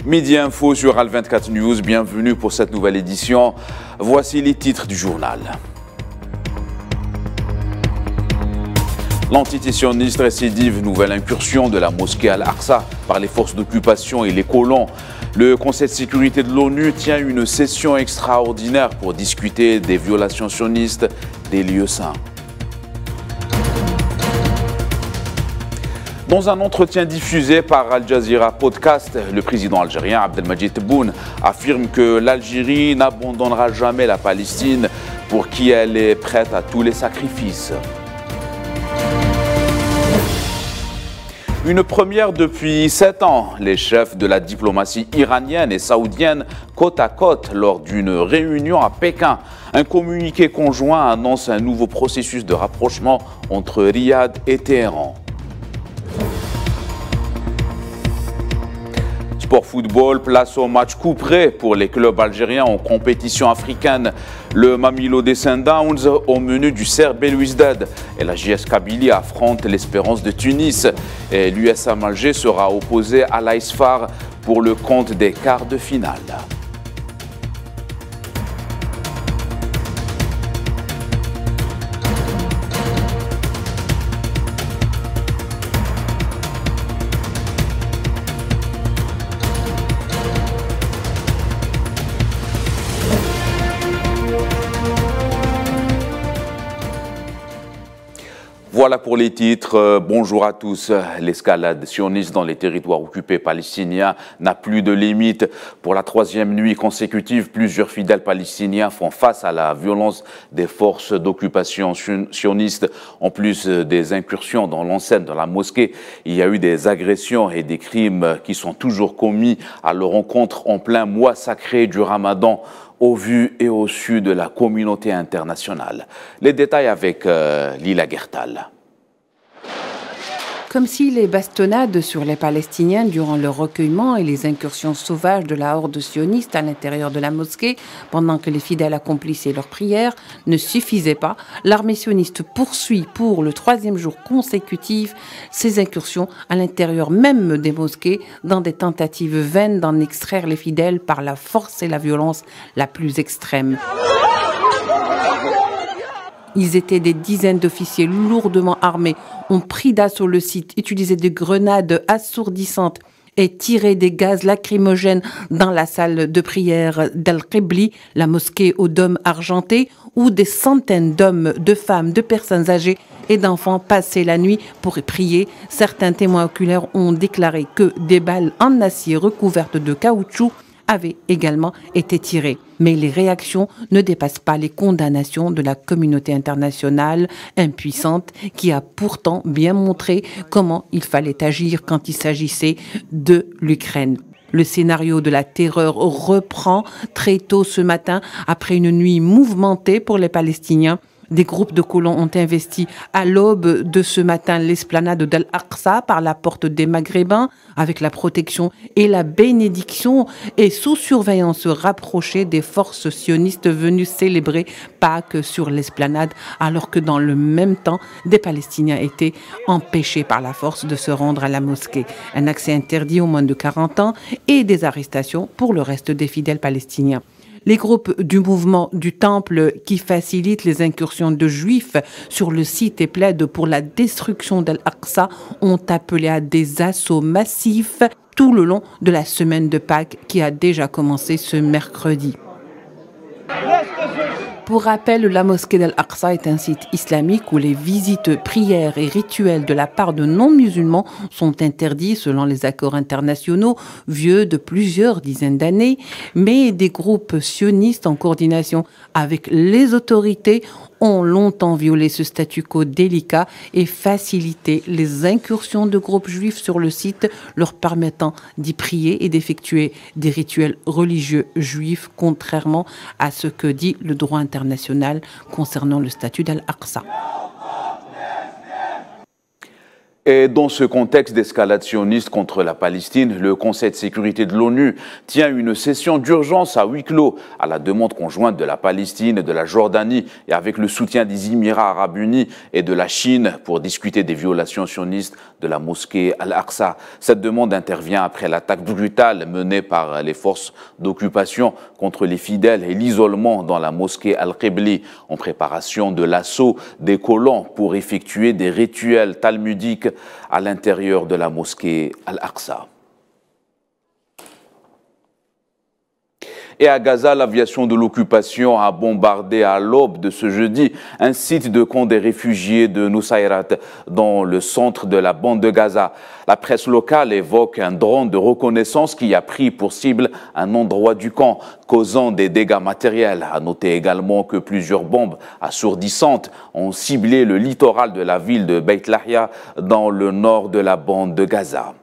Midi Info sur Al24 News, bienvenue pour cette nouvelle édition. Voici les titres du journal. L'entité sioniste récidive, nouvelle incursion de la mosquée Al-Aqsa par les forces d'occupation et les colons. Le Conseil de sécurité de l'ONU tient une session extraordinaire pour discuter des violations sionistes des lieux saints. Dans un entretien diffusé par Al Jazeera Podcast, le président algérien Abdelmadjid Tebboune affirme que l'Algérie n'abandonnera jamais la Palestine pour qui elle est prête à tous les sacrifices. Une première depuis 7 ans, les chefs de la diplomatie iranienne et saoudienne côte à côte lors d'une réunion à Pékin. Un communiqué conjoint annonce un nouveau processus de rapprochement entre Riyad et Téhéran. Sport football, place au match coup près pour les clubs algériens en compétition africaine. Le Mamelodi Sundowns au menu du Serbe Belouizdad et la JS Kabylie affronte l'Espérance de Tunis. Et l'USAM Alger sera opposé à l'Aïsfar pour le compte des quarts de finale. Voilà pour les titres. Bonjour à tous. L'escalade sioniste dans les territoires occupés palestiniens n'a plus de limite. Pour la 3e nuit consécutive, plusieurs fidèles palestiniens font face à la violence des forces d'occupation sionistes. En plus des incursions dans l'enceinte de la mosquée, il y a eu des agressions et des crimes qui sont toujours commis à leur encontre en plein mois sacré du Ramadan, au vu et au su de la communauté internationale. Les détails avec Lila Gertal. Comme si les bastonnades sur les Palestiniens durant le recueillement et les incursions sauvages de la horde sioniste à l'intérieur de la mosquée, pendant que les fidèles accomplissaient leurs prières, ne suffisaient pas, l'armée sioniste poursuit pour le 3e jour consécutif ses incursions à l'intérieur même des mosquées dans des tentatives vaines d'en extraire les fidèles par la force et la violence la plus extrême. Ils étaient des dizaines d'officiers lourdement armés, ont pris d'assaut le site, utilisé des grenades assourdissantes et tiré des gaz lacrymogènes dans la salle de prière d'Al-Qibli, la mosquée au dôme argenté, où des centaines d'hommes, de femmes, de personnes âgées et d'enfants passaient la nuit pour prier. Certains témoins oculaires ont déclaré que des balles en acier recouvertes de caoutchouc avaient également été tirées. Mais les réactions ne dépassent pas les condamnations de la communauté internationale impuissante qui a pourtant bien montré comment il fallait agir quand il s'agissait de l'Ukraine. Le scénario de la terreur reprend très tôt ce matin après une nuit mouvementée pour les Palestiniens. Des groupes de colons ont investi à l'aube de ce matin l'esplanade d'Al-Aqsa par la porte des Maghrébins avec la protection et la bénédiction et sous surveillance rapprochée des forces sionistes venues célébrer Pâques sur l'esplanade alors que dans le même temps, des Palestiniens étaient empêchés par la force de se rendre à la mosquée. Un accès interdit aux moins de 40 ans et des arrestations pour le reste des fidèles palestiniens. Les groupes du mouvement du Temple qui facilitent les incursions de Juifs sur le site et plaident pour la destruction d'Al-Aqsa ont appelé à des assauts massifs tout le long de la semaine de Pâques qui a déjà commencé ce mercredi. Pour rappel, la mosquée d'Al-Aqsa est un site islamique où les visites, prières et rituels de la part de non-musulmans sont interdits selon les accords internationaux vieux de plusieurs dizaines d'années. Mais des groupes sionistes en coordination avec les autorités ont longtemps violé ce statu quo délicat et facilité les incursions de groupes juifs sur le site, leur permettant d'y prier et d'effectuer des rituels religieux juifs, contrairement à ce que dit le droit international concernant le statut d'Al-Aqsa. Et dans ce contexte d'escalade sioniste contre la Palestine, le Conseil de sécurité de l'ONU tient une session d'urgence à huis clos à la demande conjointe de la Palestine, de la Jordanie et avec le soutien des Émirats arabes unis et de la Chine pour discuter des violations sionistes de la mosquée Al-Aqsa. Cette demande intervient après l'attaque brutale menée par les forces d'occupation contre les fidèles et l'isolement dans la mosquée Al-Qibli en préparation de l'assaut des colons pour effectuer des rituels talmudiques à l'intérieur de la mosquée Al-Aqsa. Et à Gaza, l'aviation de l'occupation a bombardé à l'aube de ce jeudi un site de camp des réfugiés de Nusayrat dans le centre de la bande de Gaza. La presse locale évoque un drone de reconnaissance qui a pris pour cible un endroit du camp, causant des dégâts matériels. À noter également que plusieurs bombes assourdissantes ont ciblé le littoral de la ville de Beit Lahia dans le nord de la bande de Gaza.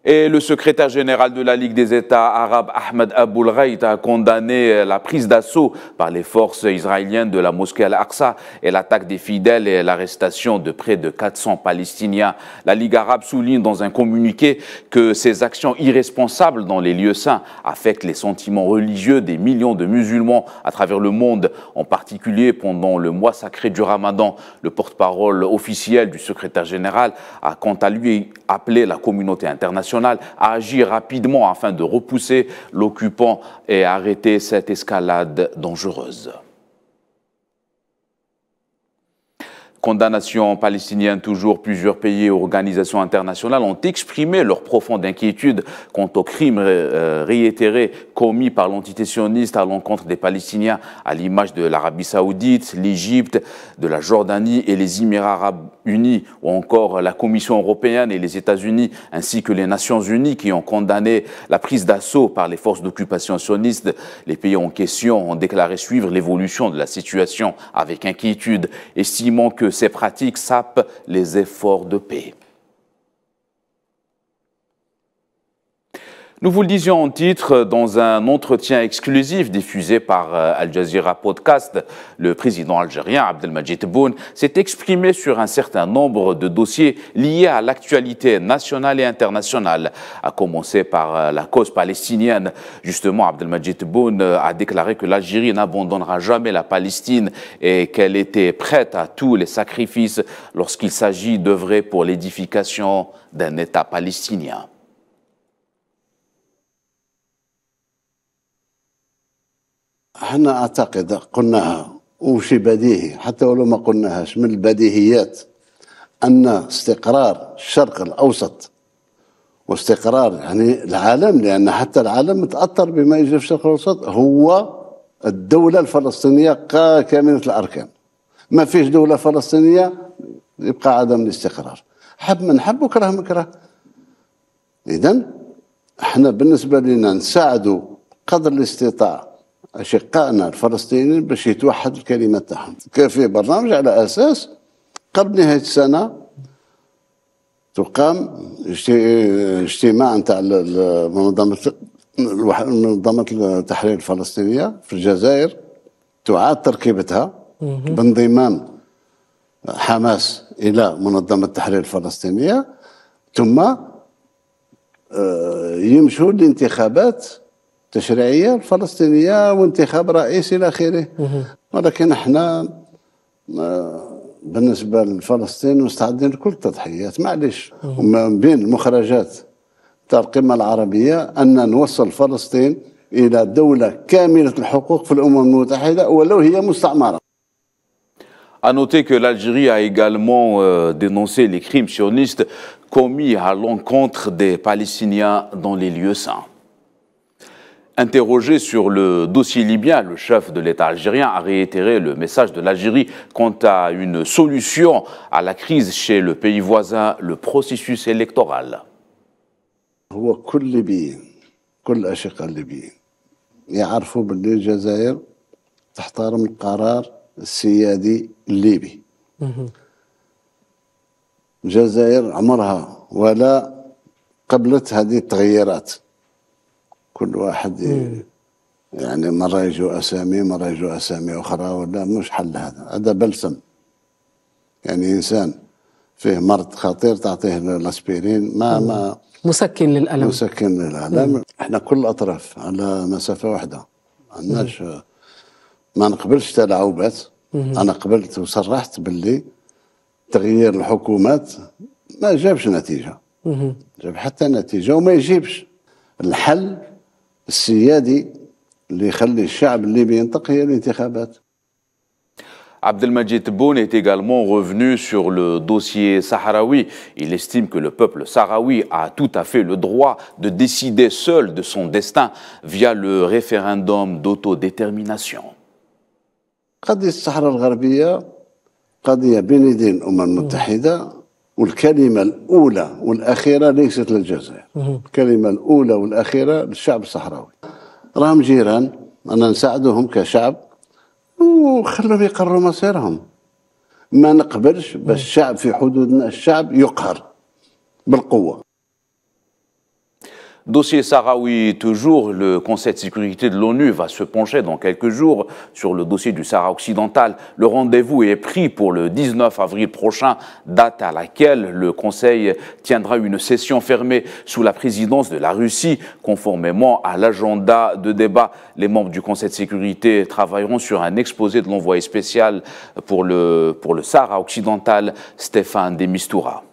Et le secrétaire général de la Ligue des États arabes, Ahmed Aboul Gheit, a condamné la prise d'assaut par les forces israéliennes de la mosquée Al-Aqsa et l'attaque des fidèles et l'arrestation de près de 400 Palestiniens. La Ligue arabe souligne dans un communiqué que ces actions irresponsables dans les lieux saints affectent les sentiments religieux des millions de musulmans à travers le monde, en particulier pendant le mois sacré du Ramadan. Le porte-parole officiel du secrétaire général a quant à lui appelé la communauté internationale à agir rapidement afin de repousser l'occupant et arrêter cette escalade dangereuse. Condamnation palestinienne toujours, plusieurs pays et organisations internationales ont exprimé leur profonde inquiétude quant aux crimes réitérés commis par l'entité sioniste à l'encontre des Palestiniens, à l'image de l'Arabie saoudite, l'Égypte, de la Jordanie et les Émirats arabes unis, ou encore la Commission européenne et les États-Unis, ainsi que les Nations unies qui ont condamné la prise d'assaut par les forces d'occupation sionistes. Les pays en question ont déclaré suivre l'évolution de la situation avec inquiétude, estimant que ces pratiques sapent les efforts de paix. Nous vous le disions en titre, dans un entretien exclusif diffusé par Al Jazeera Podcast, le président algérien Abdelmadjid Tebboune s'est exprimé sur un certain nombre de dossiers liés à l'actualité nationale et internationale, à commencer par la cause palestinienne. Justement, Abdelmadjid Tebboune a déclaré que l'Algérie n'abandonnera jamais la Palestine et qu'elle était prête à tous les sacrifices lorsqu'il s'agit d'œuvrer pour l'édification d'un État palestinien. احنا اعتقد قلناها وشي بديهي حتى ولو ما قلناهاش من البديهيات ان استقرار الشرق الاوسط واستقرار يعني العالم، لان حتى العالم متاثر بما يجري في الشرق الاوسط، هو الدوله الفلسطينيه كامله الاركان. ما فيش دوله فلسطينيه يبقى عدم الاستقرار، حب من حب وكره من كره. اذا احنا بالنسبه لنا نساعدوا قدر الاستطاعه أشقائنا الفلسطينيين باش يتوحد الكلمة تاعهم. كان فيه برنامج على أساس قبل نهاية السنة تقام اجتماع نتاع منظمة التحرير الفلسطينية في الجزائر، تعاد تركيبتها بانضمام حماس إلى منظمة التحرير الفلسطينية، ثم يمشوا لانتخابات تشريعية الفلسطينية وانتخاب رئيس إلى آخره. ولكن احنا بالنسبة لفلسطين مستعدين لكل التضحيات، معلش. وما بين المخرجات تاع القمة العربية أن نوصل فلسطين إلى دولة كاملة الحقوق في الأمم المتحدة ولو هي مستعمرة. À noter que l'Algérie a également dénoncé les crimes sionistes commis à l'encontre des Palestiniens dans les lieux saints. Interrogé sur le dossier libyen, le chef de l'État algérien a réitéré le message de l'Algérie quant à une solution à la crise chez le pays voisin, le processus électoral. هو كل ليبيين، كل الأشقاء الليبيين يعرفوا باللي الجزائر تحترم القرار السيادي الليبي. الجزائر عمرها ولا قبلت هذه التغييرات. كل واحد يعني مرة يجوا أسامي مرة يجوا أسامي أخرى، ولا مش حل هذا بلسم. يعني إنسان فيه مرض خطير تعطيه الأسبرين ما مسكن للألم. مسكن للألم. احنا كل الأطراف على مسافة واحدة، ما عندناش، ما نقبلش تلاعبات. أنا قبلت وصرحت باللي تغيير الحكومات ما جابش نتيجة، جاب حتى نتيجة وما يجيبش. الحل السيادي اللي يخلي الشعب الليبي ينطق هي الانتخابات. Abdelmadjid Tebboune est également revenu sur le dossier sahraoui. Il estime que le peuple sahraoui a tout à fait le droit de décider seul de son destin via le référendum d'autodétermination. قضية الصحراء الغربية قضية بين يدين الأمم المتحدة، والكلمة الأولى والأخيرة ليست للجزائر. الكلمة الأولى والأخيرة للشعب الصحراوي. راهم جيران، أنا نساعدهم كشعب وخلهم يقرروا مصيرهم. ما نقبلش باش الشعب في حدودنا الشعب يقهر بالقوة. Dossier sahraoui toujours, le Conseil de sécurité de l'ONU va se pencher dans quelques jours sur le dossier du Sahara occidental. Le rendez-vous est pris pour le 19 avril prochain, date à laquelle le Conseil tiendra une session fermée sous la présidence de la Russie, conformément à l'agenda de débat. Les membres du Conseil de sécurité travailleront sur un exposé de l'envoyé spécial pour le Sahara occidental, Stéphane de Mistura.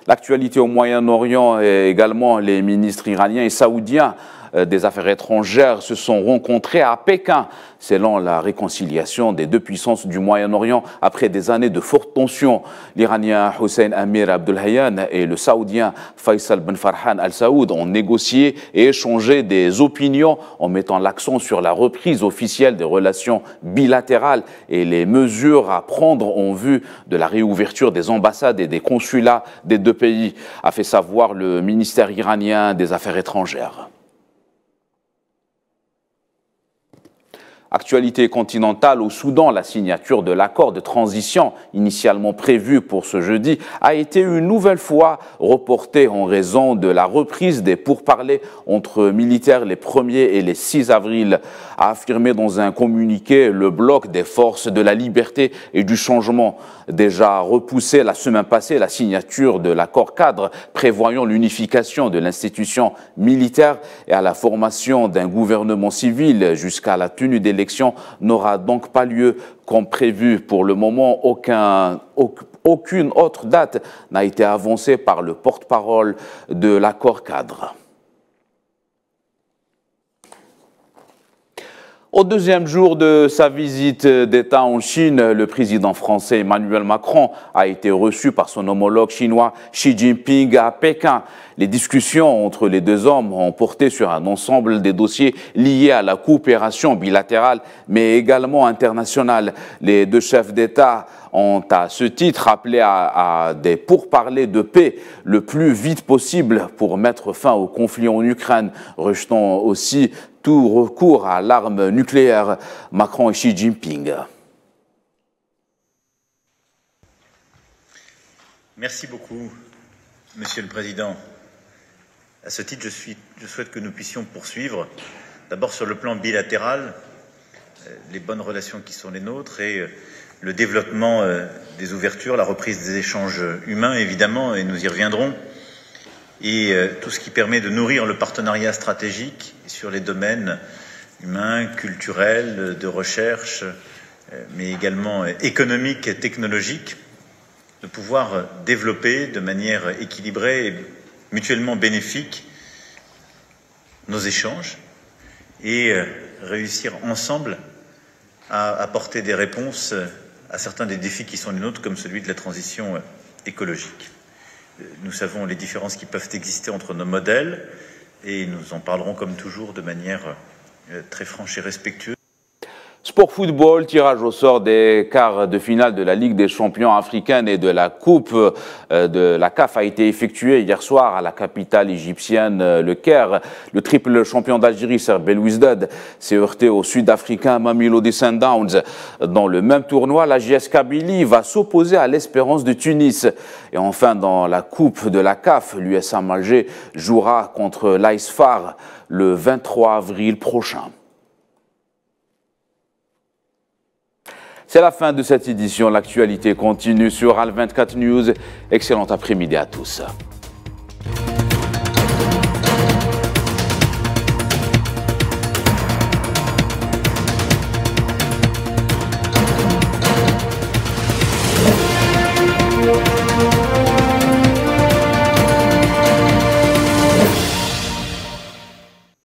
L'actualité au Moyen-Orient et également les ministres iraniens et saoudiens des Affaires étrangères se sont rencontrés à Pékin, selon la réconciliation des deux puissances du Moyen-Orient après des années de fortes tensions. L'Iranien Hossein Amir Abdullahian et le Saoudien Faisal Ben Farhan Al Saoud ont négocié et échangé des opinions en mettant l'accent sur la reprise officielle des relations bilatérales et les mesures à prendre en vue de la réouverture des ambassades et des consulats des deux pays, a fait savoir le ministère iranien des Affaires étrangères. Actualité continentale au Soudan, la signature de l'accord de transition initialement prévu pour ce jeudi a été une nouvelle fois reportée en raison de la reprise des pourparlers entre militaires les 1er et les 6 avril, a affirmé dans un communiqué le bloc des forces de la liberté et du changement. Déjà repoussé la semaine passée la signature de l'accord cadre prévoyant l'unification de l'institution militaire et à la formation d'un gouvernement civil jusqu'à la tenue d'élections n'aura donc pas lieu comme prévu. Pour le moment, aucune autre date n'a été avancée par le porte-parole de l'accord cadre. Au deuxième jour de sa visite d'État en Chine, le président français Emmanuel Macron a été reçu par son homologue chinois Xi Jinping à Pékin. Les discussions entre les deux hommes ont porté sur un ensemble des dossiers liés à la coopération bilatérale, mais également internationale. Les deux chefs d'État ont à ce titre appelé à des pourparlers de paix le plus vite possible pour mettre fin au conflit en Ukraine, rejetant aussi tout recours à l'arme nucléaire. Macron et Xi Jinping. Merci beaucoup, Monsieur le Président. À ce titre, je souhaite que nous puissions poursuivre, d'abord sur le plan bilatéral, les bonnes relations qui sont les nôtres et le développement des ouvertures, la reprise des échanges humains, évidemment, et nous y reviendrons, et tout ce qui permet de nourrir le partenariat stratégique sur les domaines humains, culturels, de recherche, mais également économiques et technologiques, de pouvoir développer de manière équilibrée et mutuellement bénéfique nos échanges et réussir ensemble à apporter des réponses à certains des défis qui sont les nôtres, comme celui de la transition écologique. Nous savons les différences qui peuvent exister entre nos modèles et nous en parlerons comme toujours de manière très franche et respectueuse. Sport football, tirage au sort des quarts de finale de la Ligue des champions africaine et de la Coupe de la CAF a été effectué hier soir à la capitale égyptienne, le Caire. Le triple champion d'Algérie, Ser Belouizdad, s'est heurté au Sud-Africain Mamelodi Sundowns. Dans le même tournoi, la JS Kabylie va s'opposer à l'Espérance de Tunis. Et enfin, dans la Coupe de la CAF, l'USAM Alger jouera contre l'Aïsfar le 23 avril prochain. C'est la fin de cette édition. L'actualité continue sur Al 24 News. Excellent après-midi à tous.